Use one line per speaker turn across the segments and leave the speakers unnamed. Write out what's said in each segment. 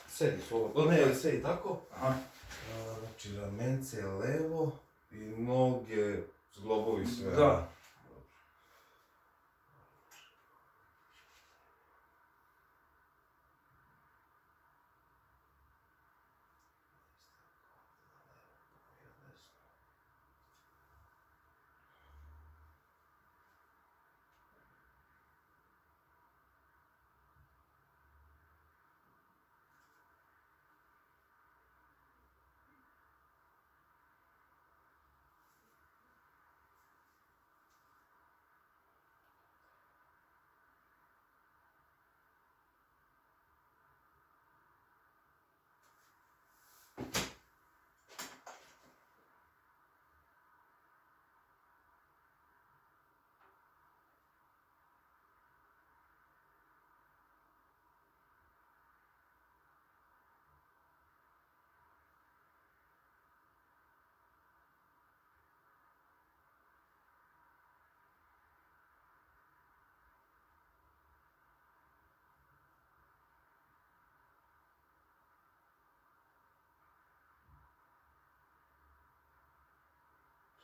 Sedi slobodno, ne, sedi tako.
Aha.
Znači, ramence levo i noge, zglobovi sve.
Da.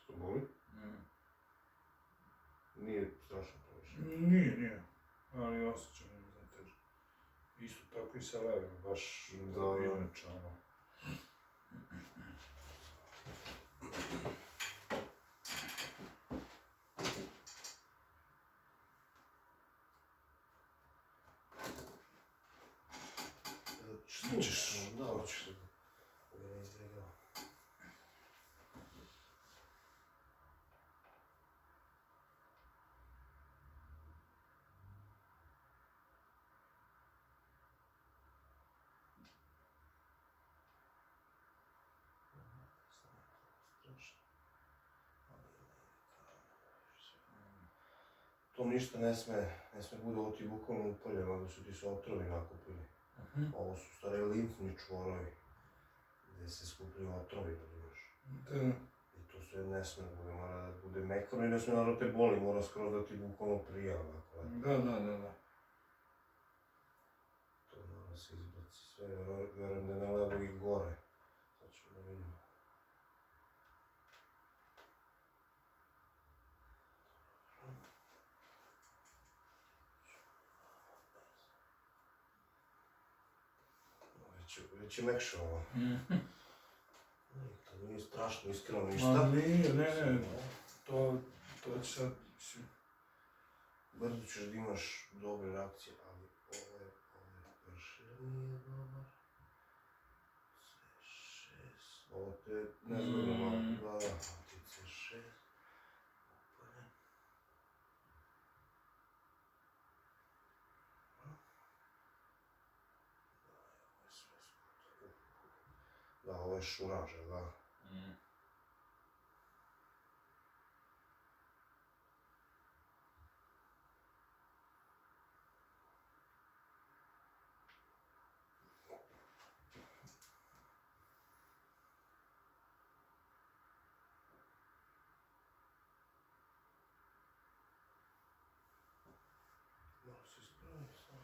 Što boli? Nije strašno previše.
Nije. Ali osjećam da teže. Isto tako i sa levim, baš inače ono.
Što ćeš? Da, hoćeš da ga ne izbjegao. To ništa ne sme bude ovo ti bukvalno upaljeno, da su ti se otrovi nakupili. Ovo su stare limfni čvorovi, gdje se skupljaju otrovi, da imaš. I to sve ne sme da bude, mora da bude mekano i ne sme naravno te boli, mora skroz da ti bukvalno prija, onako.
Da.
To mora se izbaci sve, verujem da je na levo i gore. Sad ćemo da vidimo. Već je mekše ovo. To nije strašno, iskreno ništa.
Ma nije, ne. To će sad, mislim...
Brzo ćeš da imaš dobre reakcije, ali ovo je baš nije dobar. C6, ovo te ne znam malo, da, ti C6. Da, ovo je šuraže, da. Malo se ispravi samo.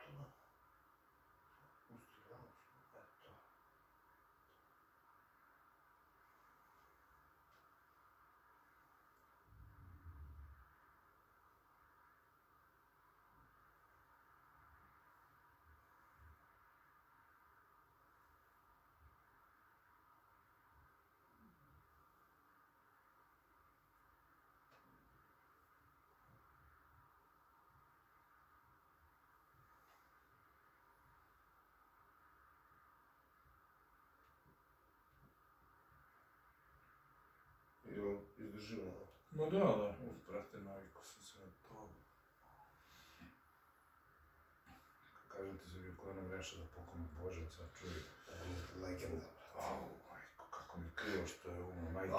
To. Pusti glavu, eto. I on izdrživo.
Ma da, brate, naviku sam se na to. Kažem ti za Vjekovana Vreša da poklonu Božaca, čuj.
Legenda.
Au, majko, kako mi krivo što je umro, majke.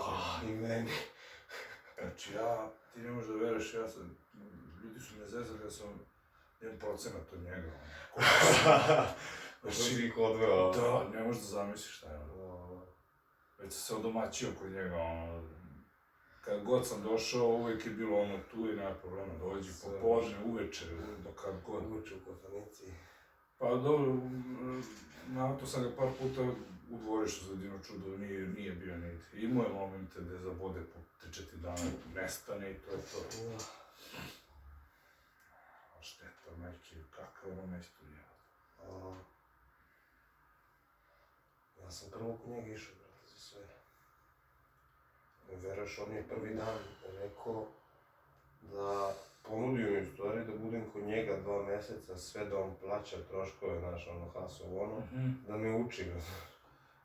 I meni.
Znači ti ne možeš da veruješ, ljudi su me zezali da sam 1% od njega,
Širi ih odveo.
Da, ne možeš da zamisliš šta je ono. Već sam se odomaćio kod njega, kad god sam došao, uvijek je bilo ono tu i nema problema, dođi popodne, uveče, do kad god.
Uveče u Kotanici.
Pa dobro, to sam ga par puta u dvorištu za Dino čudo, nije bio nigdje. Imao je momente gde zabode po 3-4 dana, nestane i to je to. A šteta, majke, kakav ono mesto je.
Ja sam prvo kod njega išao, brate, za sve. Veraš, on je prvi dan rekao da ponudio mi u stvari da budem kod njega 2 meseca, sve da on plaća troškove, znaš, ono, hasovo, ono, da me uči ga.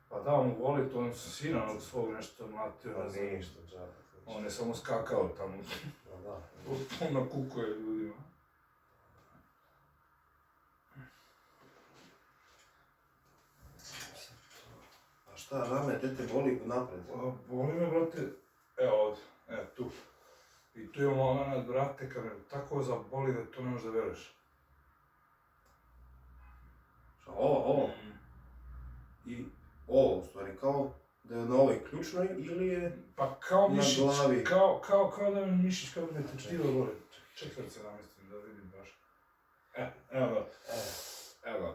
Pa da, on voli to, on se sina od svog nešto mlatio,
Pa ništa, džaba.
on je samo skakao tamo.
Pa da.
On nakukuje ljudima.
A šta, rame, te boli napred?
Boli me, brate, evo ovdje, tu. I tu imamo onaj, brate, kad me tako zaboli da to ne možeš da veruješ.
Šta, ovo? I ovo, u stvari, kao da je na ovoj ključnoj ili je
pa kao mišić,
na glavi?
Kao da me mišić, kao da me tečtiva boli. Čekaj da se namestim da vidim baš. Evo ga. Evo ga.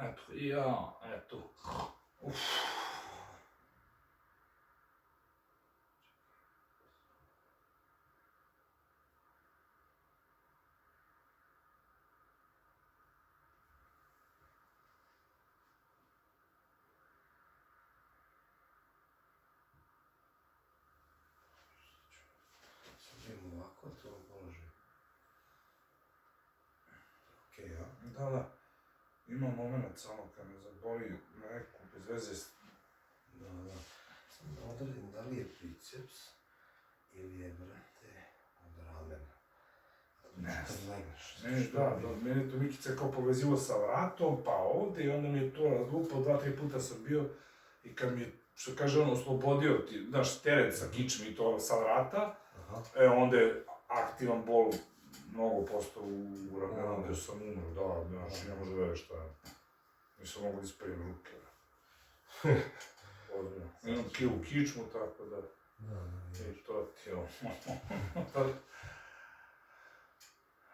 Eto, eto. Uff.
Ovako to položi. Okej, ja?
Da. Ima moment samo kad me zaboli neku bez veze.
Da. Sam da odredim da li je biceps ili je, brate, od ramena.
Ne
znam.
Meni je to Mikica kao povezivo sa vratom, pa ovde i onda mi je to razlupao, 2-3 puta sam bio i kad mi je, što kaže on, oslobodio ti, znaš, teret sa kičmi i to sa vrata, onda je aktivan bol mnogo postao u ramenu gde sam umro, da, znaš, ne može da veruješ šta je. Nisam mogu da ispravim ruke, brate. Ozbiljno. Imam kilu kičmu, tako da... I to ti je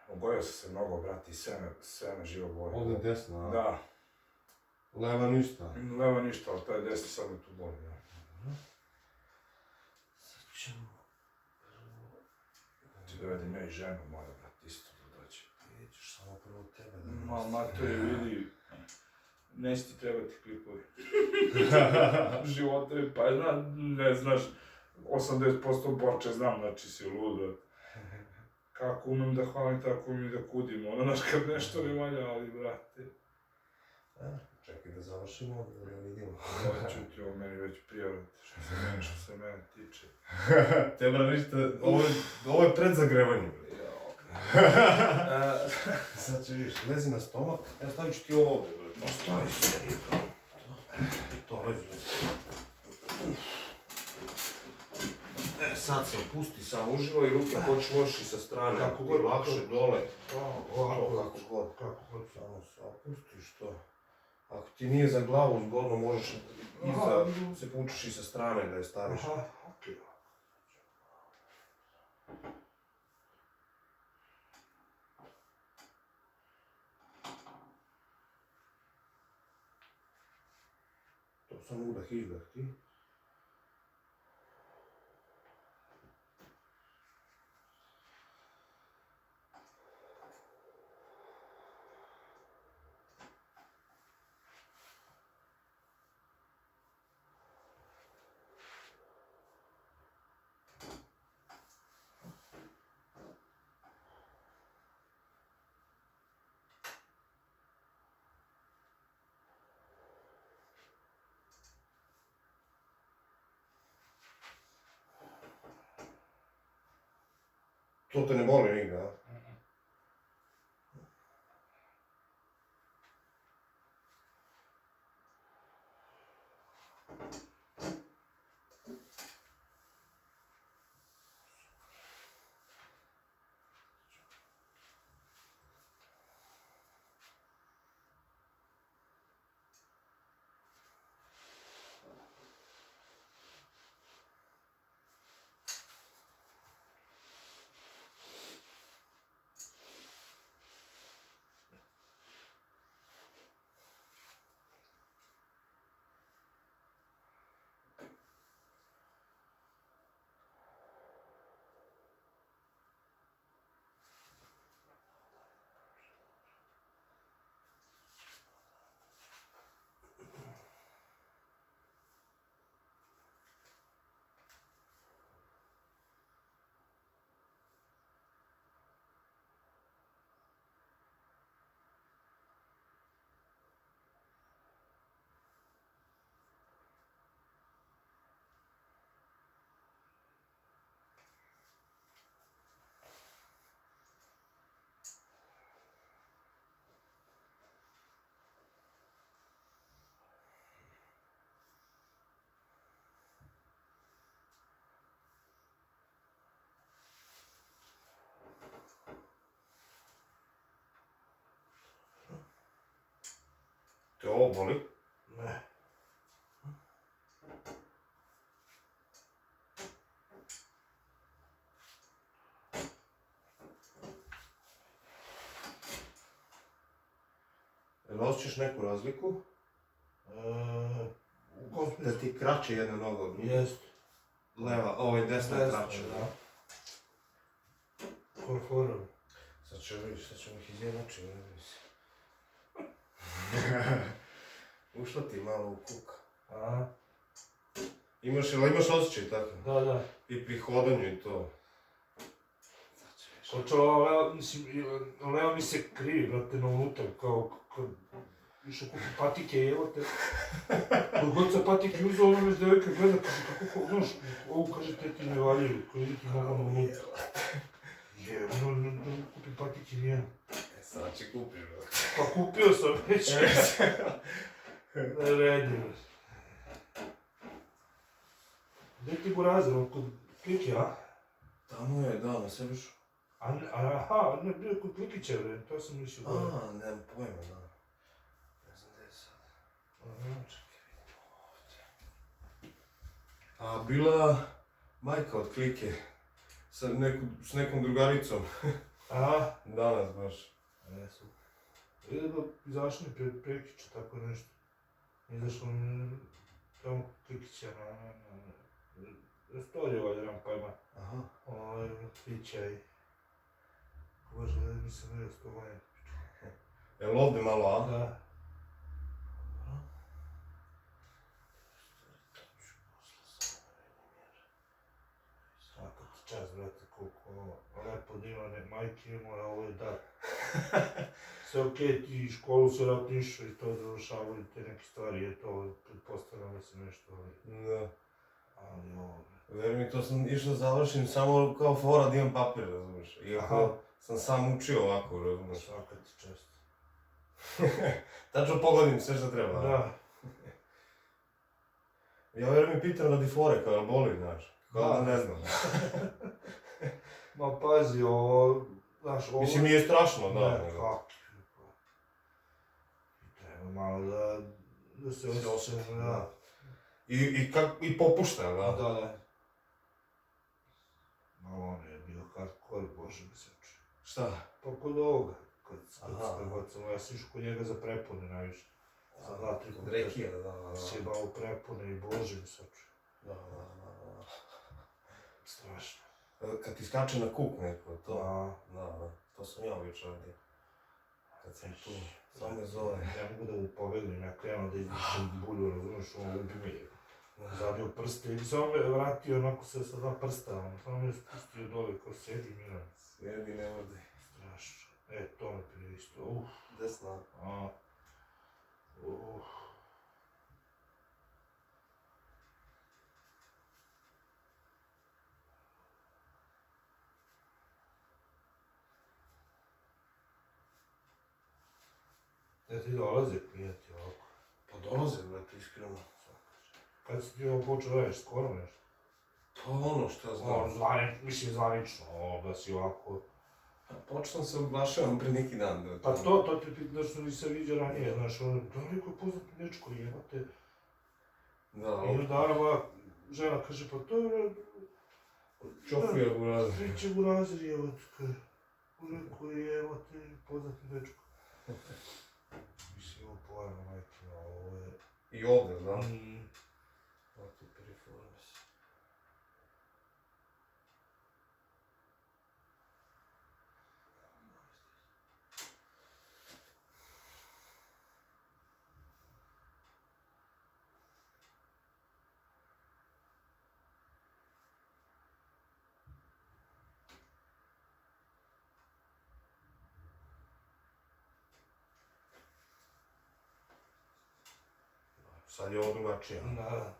Ogojio sam se mnogo, brati, i sve me živo boli.
Ovdje desna, a?
Da.
Leva ništa?
Leva ništa, ali taj desni sad me tu boli, da.
Sad ćemo...
Ti dovedi me i ženu moja, brati, isto da dođe.
Ideš samo prvo tebe da...
Ma, mater, vidi, neće ti trebati klipovi. Životovi, pa ne znaš, 80% borče znam, znači si lud. Kako umem da hvalim, tako umem da kudim, ono, znaš, kad nešto ne valja, ali, brate.
Čekaj da završimo, da vidimo.
Hoću ti ovo meni već prijaviti, što se mene tiče.
Tebra, ništa, ovo je predzagrevanje. Sad će vidiš, lezi na stomak, ja stavit ću ti ovo ovdje. Ostavi se, nije to lezi. Sad se opusti, sam uživaj, ruke hoćeš možeš i sa strane, kako god lakše, dole. Kako god, samo se opustiš to. Ako ti nije za glavu zgodno, možeš se pučiš i sa strane da je staviš.
Okej.
To samo udah, izdah ti. To te ne boli nigde, a? ovo boli?
Ne.
Jel osjećaš neku razliku?
U kom smislu?
Da ti kraće jedna noga od druge?
Jest.
Leva, ovo je desna je kraća.
Da. Konforum.
Sad ću vidiš, sad ćemo ih izjednačiti, ne bih se. Ušla ti malo u kuk.
Aha.
Imaš osjećaj tako?
Da.
I pri hodanju i to.
Počeo, mislim, Leo mi se krivi, brate, na unutar, kao, kad išao kupi patike, evo te. Dok god sam patike uzao, ono već devojka gleda, kaže, kako, znaš, ovo kaže, te ti ne valjaju, koji ti mogu na unutar. Kupi patike, nijem.
Sad će kupiš, bro.
Pa kupio sam već. Ne redi, bro. Gdje ti Burazer, on kod Klike, a?
Tamo je, da, na Sebešu.
Aha, ne, bio je kod Klikića, bre, to sam mislio gore.
Nemam pojma, da. Ne znam gdje je sad. Čekaj, vidimo ovdje. A bila majka od Klike. S nekom drugaricom.
A?
Danas baš.
Jesu. Ili da izašli pred Prekića, tako nešto. Izašlo mi tamo Klikića na storiju, valjda nam pojma.
Aha.
Klića i... Bože, da nisam vidio s toga je.
Jel ovdje malo, a?
Da. Svaka ti čast, brate, koliko lepo da ima majke ima, a ovo je dar. Sve okej, ti školu se vratno išao i to završavaju te neke stvari, je to, pretpostavljam da se nešto...
Da.
Ali ovo...
Veri mi, to sam išao završim samo kao fora da imam papir, razumiješ? Iako sam sam učio ovako, razumiješ?
Svaka ti čast.
Tačno pogodim sve što treba.
Da.
Ja veri mi pitam radi fore, kao boli, znaš? Kao da ne znam.
Ma pazi, ovo... Znaš, ovo...
Mislim, nije strašno, da.
Ne, kako? Treba malo da se osjeća, da.
I popušta, da?
Da. Ma ono je bio hardcore, bože mi se čuje.
Šta?
Pa kod ovoga, kad sam ja sam išao kod njega za prepone najviše. Sam 2-3 puta.
Rekija, da.
Sjebao prepone i bože mi se čuje.
Da.
Strašno.
Kad ti skače na kuk neko, to...
Da.
To sam ja uvijek radio. Kad sam tu, samo me zove.
Ne mogu da mu pobegnem, ja krenuo da izmišljam bulju, razumiješ, ono ubi me. Zabio prste i samo me vratio onako sa 2 prsta, samo me spustio dole ko sedi miran.
Sjedi, ne vodi.
Strašno. To me prije isto,
Desna.
Da ti dolaze klijenti ovako?
Pa dolaze, brate, iskreno.
Kad si ti ovo počeo radiš, skoro nešto?
Pa ono što znam.
Mislim zvanično, da si ovako...
Počeo se oglašavam pre neki dan.
Pa to ti pitam da što nisam vidio ranije, znaš, ono, daleko je poznat dečko, jebate.
Da,
I onda ona žena kaže, pa to je...
Čofija Burazer.
Priče Burazer, jebate, kaže. Rekao je, jebate, poznati dečko. Mislim, ovo pojma, majke, ovo je...
I ovdje, znam. Ovdje periformis. Sad je ovo drugačije.
Da.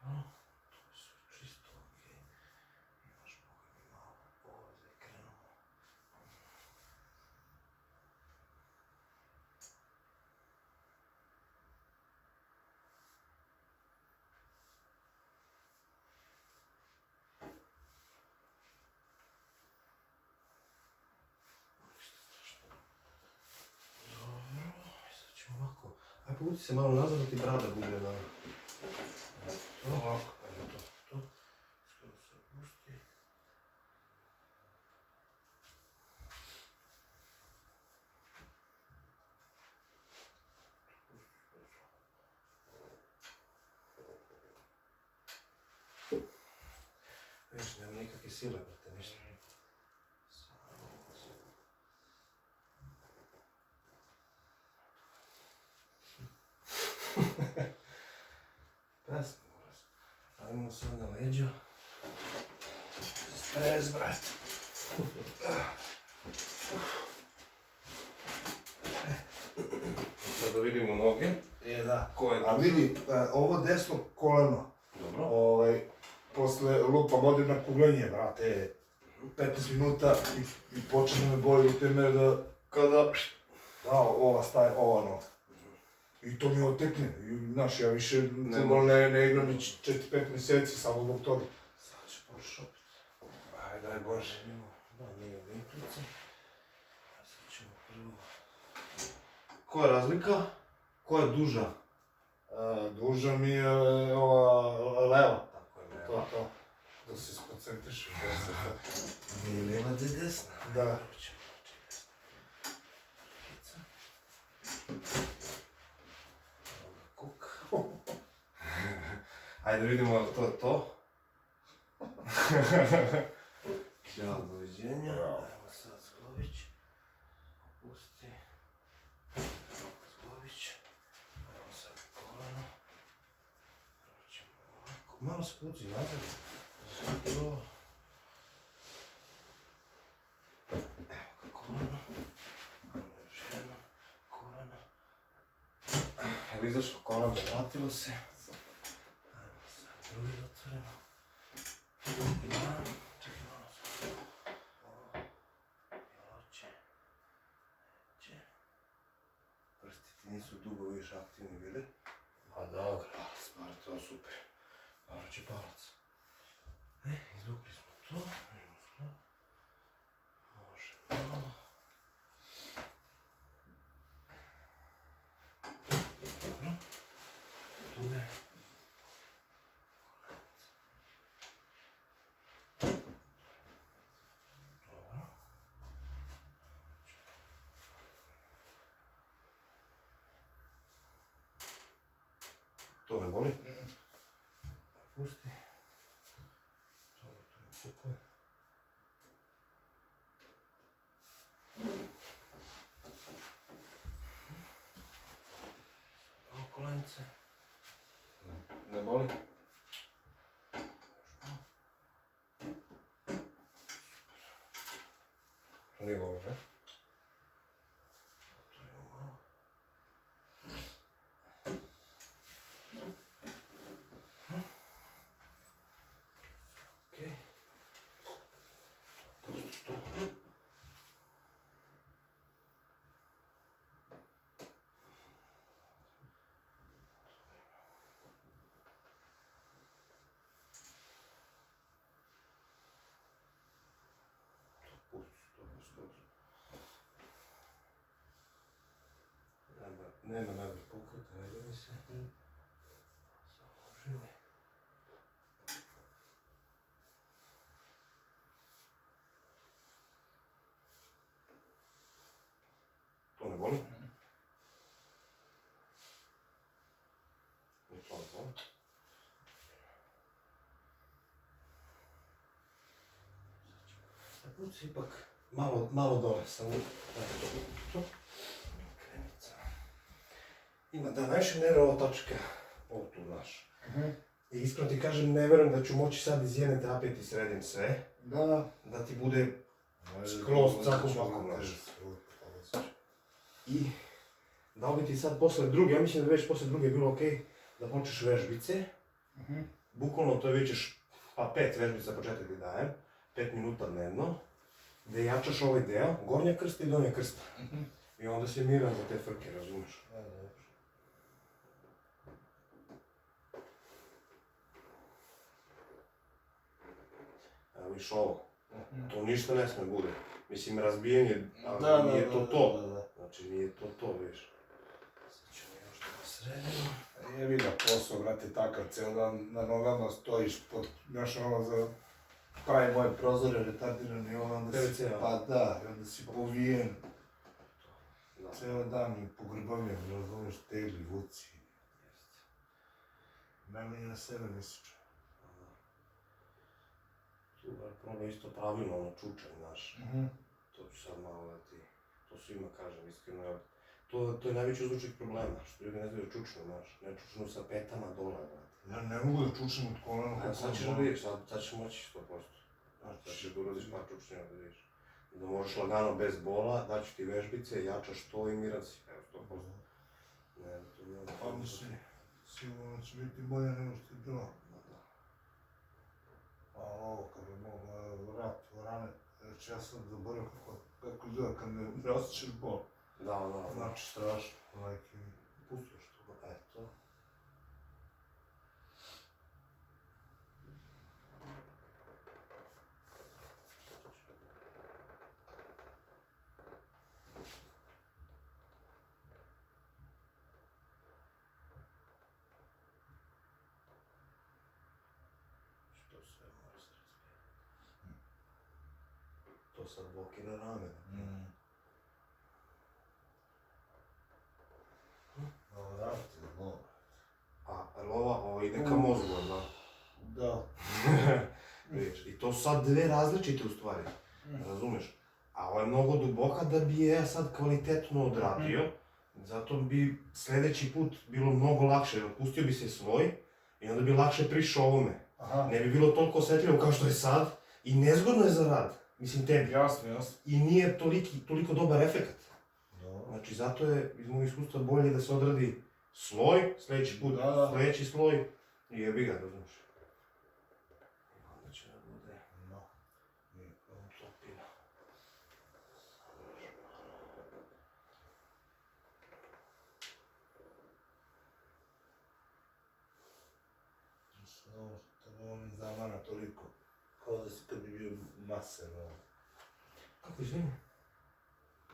To su čisto okej. Imaš Boga mi malo ovdje krenuo. Ništa strašno. Dobro, sad povuci se malo nazad da ti brada bude na...
Ovako.
To. Skoro se opusti. Viš, nema nikakve sile, brate, ništa. Pesno, moraš. Ajmo sad na leđo. Stres, brate. Sad da vidimo noge.
Da.
Ko je
A vidi, ovo desno koleno,
Dobro.
posle lupa modem na kuglanje, brate, 15 minuta i počne da me boli u te mere da kada, ova staje, ova noga. I to mi otekne, i znaš, ja više ne igram već 4-5 mjeseci samo zbog toga.
Sad ću početi opet.
Aj, daj Bože.
Da, nije vinklica. Sad ćemo prvo... Koja je razlika? Koja je duža?
Duža mi je ova leva.
Tako je leva.
To. Da se skoncentriš.
Nije leva, da je desna.
Da.
Prvo ćemo desna. Kuk. Ajde vidimo to. Ćao, doviđenja. Ajmo sad Zglović. Opusti. Zglović. Ajmo sad koleno. Prvo ćemo ovako. Malo spuci nazad. Zato. Evo ga koleno. Ajmo još jedno. Koleno. Evo izašlo koleno, vratilo se. Ajmo sad drugi otvoreno. Čekaj malo sad. Hoće. Neće. Prsti ti nisu dugo više aktivni bili.
Pa dobro.
Stvar, to je super. Dobro će palac. Izvukli smo to. Može malo. Dobro. Tu je. Dobro. To ne boli? Pusti. Dobro, to je super. Ovo kolenice. Ne boli? To nije boli, ne? Otvorimo malo. Okej. Nema nagih pokreta, ne vidi se. Založili. To ne boli? I to ne boli. Puci ipak malo dole, samo to. Krenica. Ima da najviše nervova točka, ovo tu naš. I iskreno ti kažem, ne vjerujem da ću moći sad iz jedne terapije ti sredim sve. Da ti bude skroz cakom vakom naš. I da li bi ti sad posle druge, ja mislim da već posle druge je bilo okej, da počneš vežbice. Bukvalno to je ćeš, pa 5 vežbica početak ti dajem, 5 minuta dnevno, da jačaš ovaj deo, gornja krsta i donja krsta. I onda si miran za te frke, razumiješ? Evo viš ovo, to ništa ne sme bude. Mislim, razbijenje, ali nije to to. Znači, nije to, viš. Sad ćemo još da sredinu.
Jebi ga posao, brate, takav, cijel dan na nogama stojiš, znaš ono za... Pravi moje prozore, retardirani, onda si...
PVC-a.
Pa da, i onda si povijen.
Da.
Cijel dan i pogrbavljen, razumiješ, tegli, vuci. Najmanje na sebe misliš.
Tu bar probaj isto pravilno, ono čučaj, znaš. To ću sad malo da ti... To svima kažem, iskreno, jer... To je najveći uzročnik problema, što ljudi ne znaju čučnu, znaš. Ne čučnu sa petama dole, brate.
Ja ne mogu da čučnem od kolena.
Sad ćeš da vidiš, sad ćeš moći 100%. Znaš, sad ćeš da urodiš par čučnjeva da vidiš. Da možeš lagano bez bola, daću ti vežbice, jačaš to i miran si. Evo, 100%. Ne, to nije...
Pa mislim, sigurno će biti bolje nego što je bilo. A ovo, kad je mogla vrat u rane, znači ja sam zaboravio kako izgleda kad ne osjećaš bol.
Da.
Znači strašno, majke mi.
Pustiš to, eto. Što sve mora se razbijeti. To sad blokira rame. A lova, ovo ide ka mozgu, da?
Da.
Vidiš, i to su sad dve različite u stvari, razumeš? A ovo je mnogo duboka da bi je ja sad kvalitetno odradio, zato bi sljedeći put bilo mnogo lakše, otpustio bi se sloj i onda bi lakše prišao ovome. Ne bi bilo toliko osjetljivo kao što je sad i nezgodno je za rad, mislim tebi.
Jasno.
I nije toliko dobar efekt. Znači zato je iz mojeg iskustva bolje da se odradi sloj, sljedeći put sljedeći sloj i jebi ga, razumiješ. Onda će da bude topina.
Ovo mi zamara toliko, kao da si kad bi bio maser.
Kako izvini?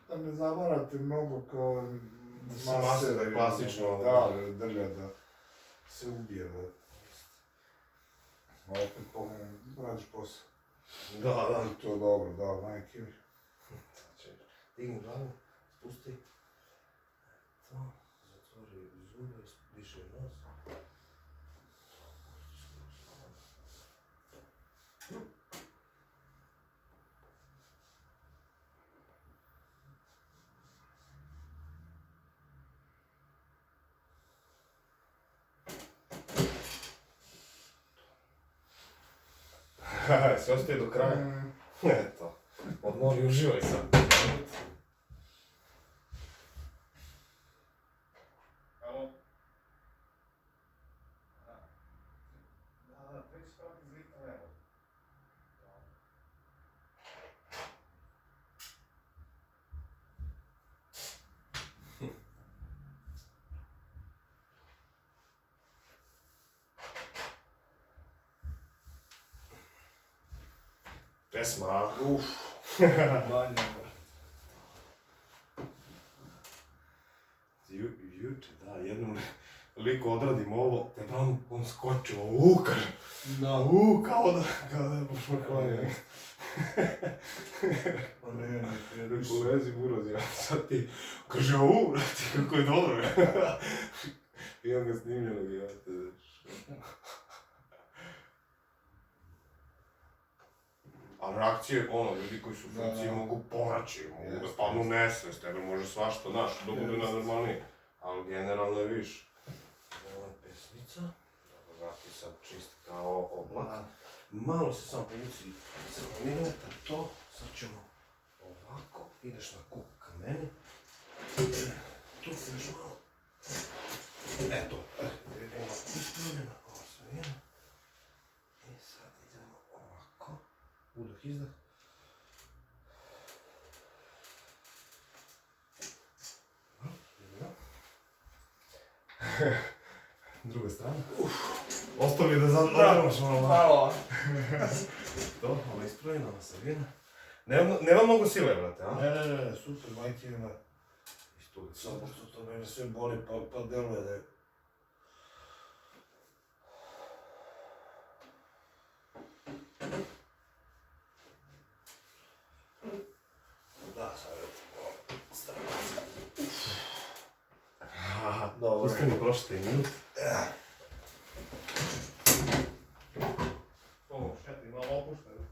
Da me zamarate mnogo kao
maser, klasično.
Da, drlja da se ubije. A opet pogledam, radiš posao.
Da.
I to dobro, da, majke mi.
Digni glavu, spusti. To, zatvori zube, diši nos. Se ostaje do kraja. Eto, odmori, uživaj sad.
Alo?
Da, već prati zlika levo.
Pesma.
Manje.
Juče, da, jednom liku odradim ovo, te on skočio, kaže.
Da.
Kao da je pošmrkovanje.
Pa ne,
Ulezi buraz, ja sad ti, kaže, brati, kako je dobro. Imam ga snimljenog, ja te daš. A reakcije, ljudi koji su u funkciji mogu poraći, mogu da padnu u nesvest, tebe može svašta, znaš, da bude najnormalniji. Ali generalno je viš. Ovo je pesmica, dobro, vrati sad čist kao oblak. Malo se samo povuci 7 milimetar, to, sad ćemo ovako, ideš na kuk ka meni. Tu ideš malo. Eto, ova ispravljena, ova svijena. I sad idemo ovako. Udah, izdah. Druga strana. Ostao mi da zadržavaš malo. To, ova ispravljena, ova savijena. Nema mnogo sile, brate, a?
Ne, super, majke ima.
Isto,
Samo što to mene sve boli, pa deluje da je Dobro.
Iskani prošli minut. Ovo, šetri, malo opušteno.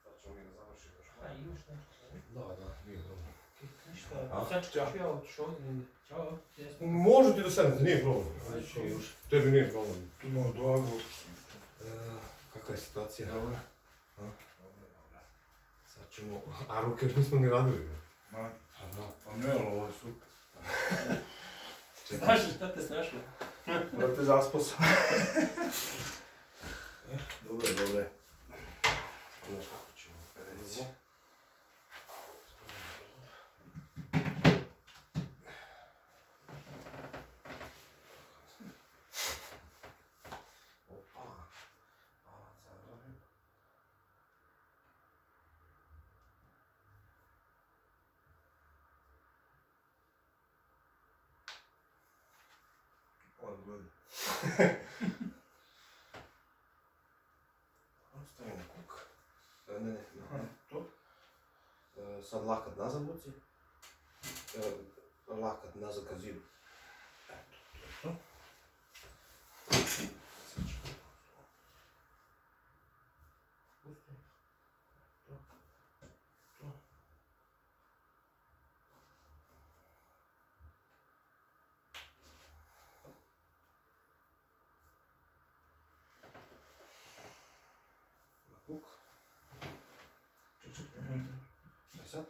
Sad ćemo mi da završimo još malo.
A imaš nešto?
Da, nije dobro.
Ništa,
A?
sad ću ja otići ovdje ili... Ćao, gdje smo?
Može ti da sednete, nije problem.
Ajde, ću još.
Tebi nije problem.
Tu imamo blago.
Kakva je situacija?
Dobro.
Sad ćemo... A ruke još nismo ni radili.
Ma,
Aha.
pa ne, ali ovo je super.
Znaš li šta te snašlo?
Brate, zaspao sam. Dobre, dobre.
Znaš kako ćemo reći. Opa. Palac Zagreb.
Odgled.
Stavimo kuk. Ne, to. Sad lakat nazad vuci. Lakat nazad ka zidu. Eto, to je to. Sad ćemo pusti. To. To. Na kuk. Ček. Sad.